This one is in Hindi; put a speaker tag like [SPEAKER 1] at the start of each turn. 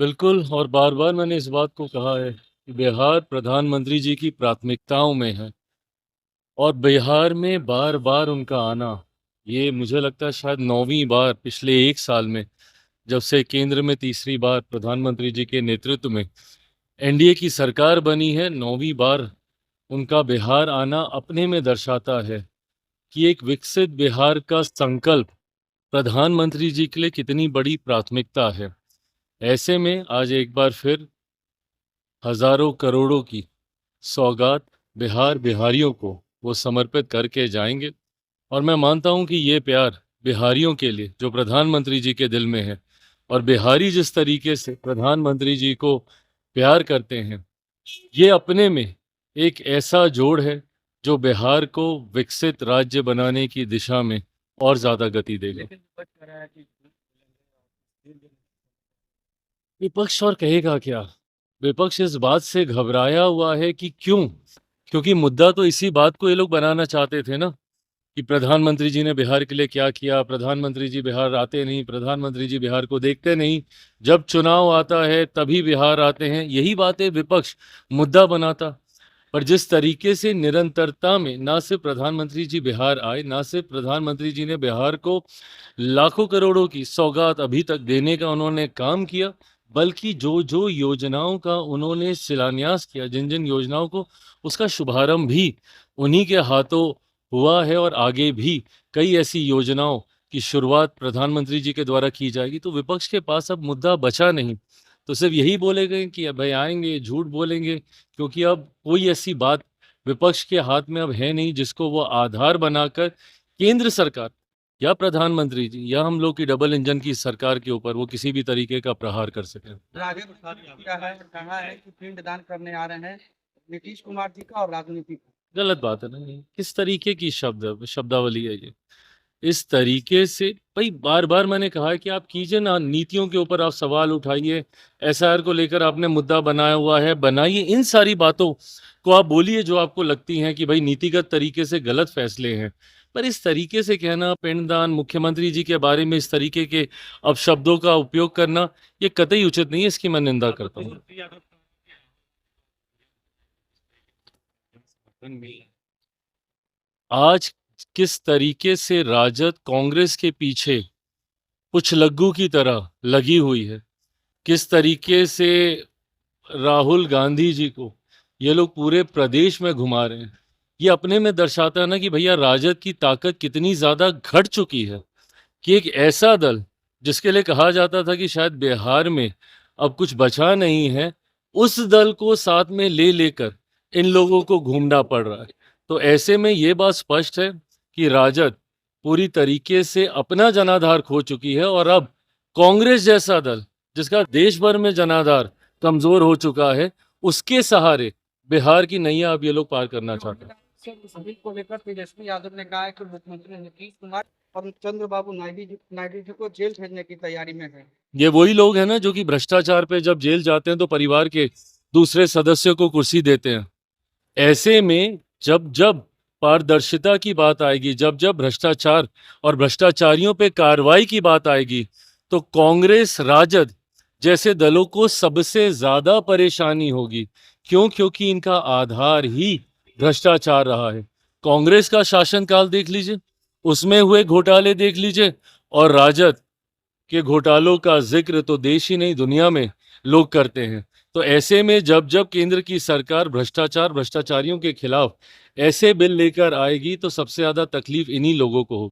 [SPEAKER 1] बिल्कुल। और बार बार मैंने इस बात को कहा है कि बिहार प्रधानमंत्री जी की प्राथमिकताओं में है और बिहार में बार बार उनका आना, ये मुझे लगता है शायद नौवीं बार पिछले एक साल में, जब से केंद्र में तीसरी बार प्रधानमंत्री जी के नेतृत्व में एनडीए की सरकार बनी है, नौवीं बार उनका बिहार आना अपने में दर्शाता है कि एक विकसित बिहार का संकल्प प्रधानमंत्री जी के लिए कितनी बड़ी प्राथमिकता है। ऐसे में आज एक बार फिर हजारों करोड़ों की सौगात बिहारियों को वो समर्पित करके जाएंगे। और मैं मानता हूं कि ये प्यार बिहारियों के लिए जो प्रधानमंत्री जी के दिल में है, और बिहारी जिस तरीके से प्रधानमंत्री जी को प्यार करते हैं, ये अपने में एक ऐसा जोड़ है जो बिहार को विकसित राज्य बनाने की दिशा में और ज्यादा गति देगा। विपक्ष और कहेगा क्या? विपक्ष इस बात से घबराया हुआ है कि क्यों, क्योंकि मुद्दा तो इसी बात को ये लोग बनाना चाहते थे ना, कि प्रधानमंत्री जी ने बिहार के लिए क्या किया, प्रधानमंत्री जी बिहार आते नहीं, प्रधानमंत्री जी बिहार को देखते नहीं, जब चुनाव आता है तभी बिहार आते हैं, यही बातें विपक्ष मुद्दा बनाता। पर जिस तरीके से निरंतरता में ना सिर्फ प्रधानमंत्री जी बिहार आए, ना सिर्फ प्रधानमंत्री जी ने बिहार को लाखों करोड़ों की सौगात अभी तक देने का उन्होंने काम किया, बल्कि जो जो योजनाओं का उन्होंने शिलान्यास किया, जिन जिन योजनाओं को, उसका शुभारंभ भी उन्हीं के हाथों हुआ है, और आगे भी कई ऐसी योजनाओं की शुरुआत प्रधानमंत्री जी के द्वारा की जाएगी। तो विपक्ष के पास अब मुद्दा बचा नहीं, तो सिर्फ यही बोलेंगे कि भाई आएंगे, झूठ बोलेंगे, क्योंकि अब कोई ऐसी बात विपक्ष के हाथ में अब है नहीं जिसको वो आधार बनाकर केंद्र सरकार या प्रधानमंत्री जी या हम लोग की डबल इंजन की सरकार के ऊपर वो किसी भी तरीके का प्रहार कर सके।
[SPEAKER 2] राघव प्रसाद क्या है, कहा है कि पिंडदान करने आ रहे हैं नीतीश कुमार जी का और राजनीति का।
[SPEAKER 1] गलत बात है ना ये? किस तरीके की शब्दावली है ये? इस तरीके से भाई बार बार मैंने कहा है कि आप कीजिए ना, नीतियों के ऊपर आप सवाल उठाइए, एसआर को लेकर आपने मुद्दा बनाया हुआ है, बनाइए, इन सारी बातों को आप बोलिए जो आपको लगती हैं कि भाई नीतिगत तरीके से गलत फैसले हैं। पर इस तरीके से कहना, पिंडदान, मुख्यमंत्री जी के बारे में इस तरीके के अपशब्दों का उपयोग करना, ये कतई उचित नहीं है, इसकी मैं निंदा करता हूँ। आज किस तरीके से राजद कांग्रेस के पीछे कुछ लग्गू की तरह लगी हुई है, किस तरीके से राहुल गांधी जी को ये लोग पूरे प्रदेश में घुमा रहे हैं, ये अपने में दर्शाता है ना कि भैया राजद की ताकत कितनी ज्यादा घट चुकी है, कि एक ऐसा दल जिसके लिए कहा जाता था कि शायद बिहार में अब कुछ बचा नहीं है, उस दल को साथ में ले लेकर इन लोगों को घूमना पड़ रहा है। तो ऐसे में ये बात स्पष्ट है कि राजद पूरी तरीके से अपना जनाधार खो चुकी है, और अब कांग्रेस जैसा दल जिसका देश भर में जनाधार कमजोर हो चुका है, उसके सहारे बिहार की नैया अब ये लोग पार करना चाहते हैं।
[SPEAKER 2] सभी को लेकर तेजस्वी यादव ने कहा है कि मुख्यमंत्री नीतीश कुमार और चंद्रबाबू नायडू जी को जेल भेजने की तैयारी में है।
[SPEAKER 1] ये वही लोग हैं ना जो कि भ्रष्टाचार पे जब जेल जाते हैं तो परिवार के दूसरे सदस्यों को कुर्सी देते हैं। ऐसे में जब जब पारदर्शिता की बात आएगी, जब जब भ्रष्टाचार और भ्रष्टाचारियों पे कार्रवाई की बात आएगी, तो कांग्रेस, राजद जैसे दलों को सबसे ज्यादा परेशानी होगी। क्यों? क्योंकि इनका आधार ही भ्रष्टाचार रहा है। कांग्रेस का शासनकाल देख लीजिए, उसमें हुए घोटाले देख लीजिए, और राजद के घोटालों का जिक्र तो देश ही नहीं दुनिया में लोग करते हैं। तो ऐसे में जब जब केंद्र की सरकार भ्रष्टाचार, भ्रष्टाचारियों के खिलाफ ऐसे बिल लेकर आएगी, तो सबसे ज्यादा तकलीफ इन्हीं लोगों को होगी।